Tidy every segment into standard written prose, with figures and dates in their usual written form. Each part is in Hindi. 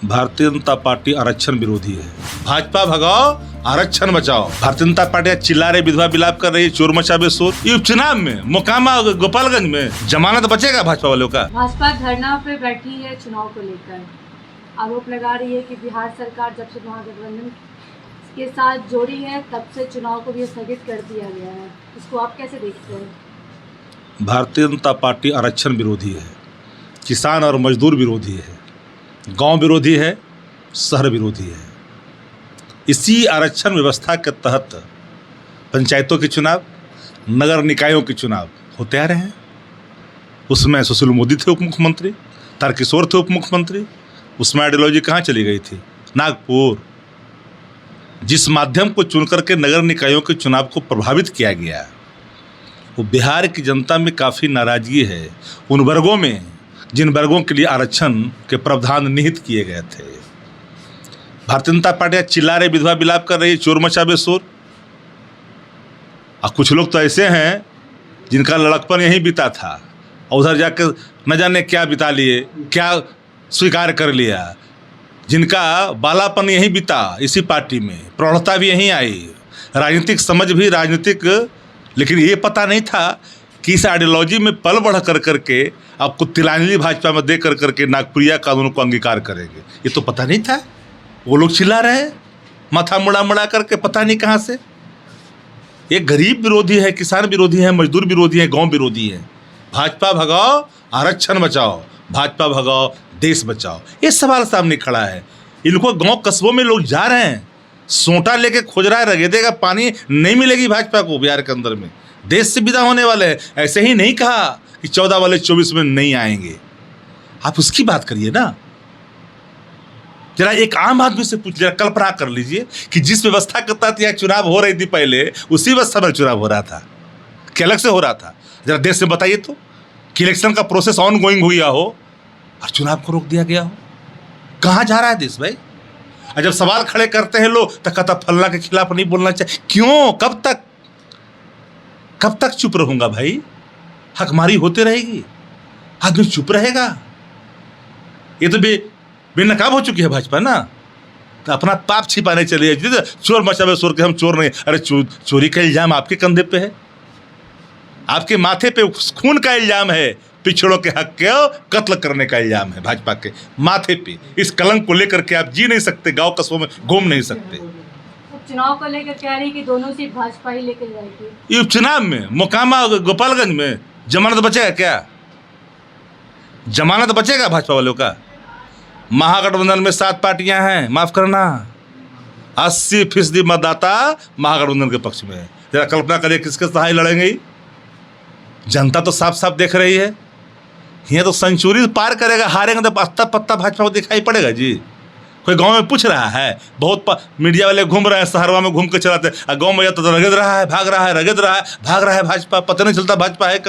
भारतीय जनता पार्टी आरक्षण विरोधी है। भाजपा भगाओ, आरक्षण बचाओ। भारतीय जनता पार्टी चिल्ला रही, विधवा विलाप कर रही, चोर मचावे शोर। ये उपचुनाव में मोकामा गोपालगंज में जमानत बचेगा भाजपा वालों का? भाजपा धरना पे बैठी है चुनाव को लेकर। आरोप लगा रही है कि बिहार सरकार जब से महागठबंधन के साथ जोड़ी है तब से चुनाव को भी स्थगित कर दिया गया है। इसको आप कैसे देखते हैं? भारतीय जनता पार्टी आरक्षण विरोधी है, किसान और मजदूर विरोधी है, गांव विरोधी है, शहर विरोधी है। इसी आरक्षण व्यवस्था के तहत पंचायतों के चुनाव, नगर निकायों के चुनाव होते आ रहे हैं। उसमें सुशील मोदी थे उप मुख्यमंत्री, तारकिशोर थे उप मुख्यमंत्री। उसमें आइडियोलॉजी कहाँ चली गई थी? नागपुर। जिस माध्यम को चुनकर के नगर निकायों के चुनाव को प्रभावित किया गया, वो बिहार की जनता में काफ़ी नाराज़गी है उन वर्गों में जिन वर्गों के लिए आरक्षण के प्रावधान निहित किए गए थे। भारतीय जनता पार्टी चिल्ला रही, विधवा विलाप कर रही, चोर मचावे शोर। और कुछ लोग तो ऐसे हैं जिनका लड़कपन यहीं बीता था और उधर जाकर न जाने क्या बिता लिए, क्या स्वीकार कर लिया। जिनका बालापन यहीं बीता इसी पार्टी में, प्रौढ़ता भी यहीं आई, राजनीतिक समझ भी राजनीतिक, लेकिन ये पता नहीं था कि इस आइडियोलॉजी में पल बढ़ कर करके आपको तिलांजलि भाजपा में दे कर करके नागपुरिया कानून को अंगीकार करेंगे। ये तो पता नहीं था। वो लोग चिल्ला रहे हैं माथा मुड़ा मुड़ा करके, पता नहीं कहाँ से। ये गरीब विरोधी है, किसान विरोधी है, मजदूर विरोधी है, गांव विरोधी है। भाजपा भगाओ, आरक्षण बचाओ। भाजपा भगाओ, देश बचाओ। ये सवाल सामने खड़ा है। इनको गांव कस्बों में लोग जा रहे हैं, सोंटा लेके खोज रहा है, रगेदे का पानी नहीं मिलेगी भाजपा को बिहार के अंदर में। देश से विदा होने वाले हैं। ऐसे ही नहीं कहा कि 14 वाले 24 में नहीं आएंगे। आप उसकी बात करिए ना। जरा एक आम आदमी से पूछ, जरा कल्पना कर लीजिए कि जिस व्यवस्था के तहत यह चुनाव हो रही थी पहले, उसी व्यवस्था में चुनाव हो रहा था कि अलग से हो रहा था? जरा देश से बताइए तो कि इलेक्शन का प्रोसेस ऑन गोइंग हो गया हो और चुनाव को रोक दिया गया हो। कहाँ जा रहा है देश भाई? और जब सवाल खड़े करते हैं लोग तो कहता फल्ला के खिलाफ नहीं बोलना चाहिए। क्यों? कब तक चुप रहूंगा भाई? हकमारी होते रहेगी, आदमी चुप रहेगा। ये तो बेनकाब हो चुकी है भाजपा ना। तो अपना पाप छिपाने चलिए, चोर मचावे शोर के हम चोर नहीं। अरे चोरी का इल्जाम आपके कंधे पे है, आपके माथे पे खून का इल्जाम है, पिछड़ों के हक के कत्ल करने का इल्जाम है भाजपा के माथे पे। इस कलंक को लेकर के आप जी नहीं सकते, गांव कस्बों में घूम नहीं सकते। चुनाव को लेकर कह रही कि दोनों सीट भाजपा ही लेकर जाएगी। ये उपचुनाव में मोकामा गोपालगंज में जमानत बचेगा क्या? जमानत बचेगा भाजपा वालों का? महागठबंधन में 7 पार्टियां हैं, माफ करना 80% मतदाता महागठबंधन के पक्ष में है। जरा कल्पना करिए किसके सहाय लड़ेंगे। जनता तो साफ साफ देख रही है। ये तो सेंचुरी पार करेगा, हारेंगे तो पत्ता पत्ता भाजपा को दिखाई पड़ेगा जी। कोई गांव में पूछ रहा है? बहुत मीडिया वाले घूम रहे हैं, शहरवा में घूम के चलाते, गांव में जाता तो रगड़ रहा है, भाग रहा है, रगड़ रहा है, भाग रहा है भाजपा। पता नहीं चलता भाजपा है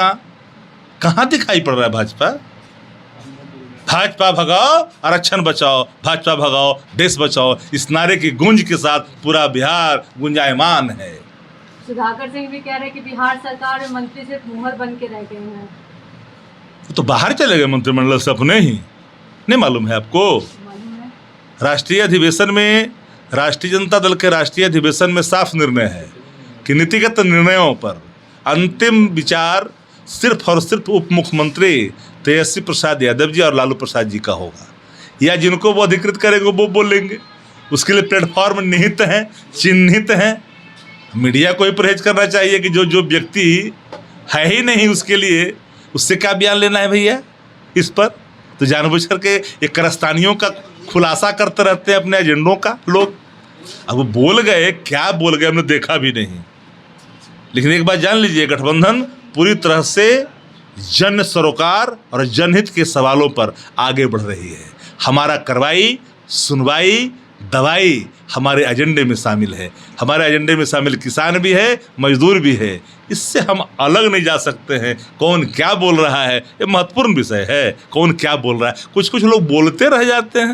कहाँ दिखाई पड़ रहा है भाजपा। भाजपा भगाओ, आरक्षण बचाओ। भाजपा भगाओ, देश बचाओ। इस नारे की गूंज के साथ पूरा बिहार गुंजायमान है। सुधाकर सिंह भी कह रहे हैं कि बिहार सरकार में मंत्री सिर्फ मुहर बन के रह गए हैं। तो बाहर चले गए मंत्रिमंडल से अपने ही, नहीं मालूम है आपको? राष्ट्रीय अधिवेशन में, राष्ट्रीय जनता दल के राष्ट्रीय अधिवेशन में साफ निर्णय है कि नीतिगत निर्णयों पर अंतिम विचार सिर्फ और सिर्फ उप मुख्यमंत्री तेजस्वी प्रसाद यादव जी और लालू प्रसाद जी का होगा, या जिनको वो अधिकृत करेंगे वो बोलेंगे। उसके लिए प्लेटफॉर्म निहित हैं, चिन्हित हैं। मीडिया को ही परहेज करना चाहिए कि जो व्यक्ति है ही नहीं उसके लिए उससे क्या बयान लेना है भैया इस पर। तो जानबूझ करके ये कारस्तानियों का खुलासा करते रहते हैं अपने एजेंडों का लोग। अब वो बोल गए, क्या बोल गए हमने देखा भी नहीं। लेकिन एक बात जान लीजिए, गठबंधन पूरी तरह से जन सरोकार और जनहित के सवालों पर आगे बढ़ रही है। हमारा कार्रवाई, सुनवाई, दवाई हमारे एजेंडे में शामिल है। हमारे एजेंडे में शामिल किसान भी है, मजदूर भी है। इससे हम अलग नहीं जा सकते हैं। कौन क्या बोल रहा है ये महत्वपूर्ण विषय है, कौन क्या बोल रहा है। कुछ लोग बोलते रह जाते हैं।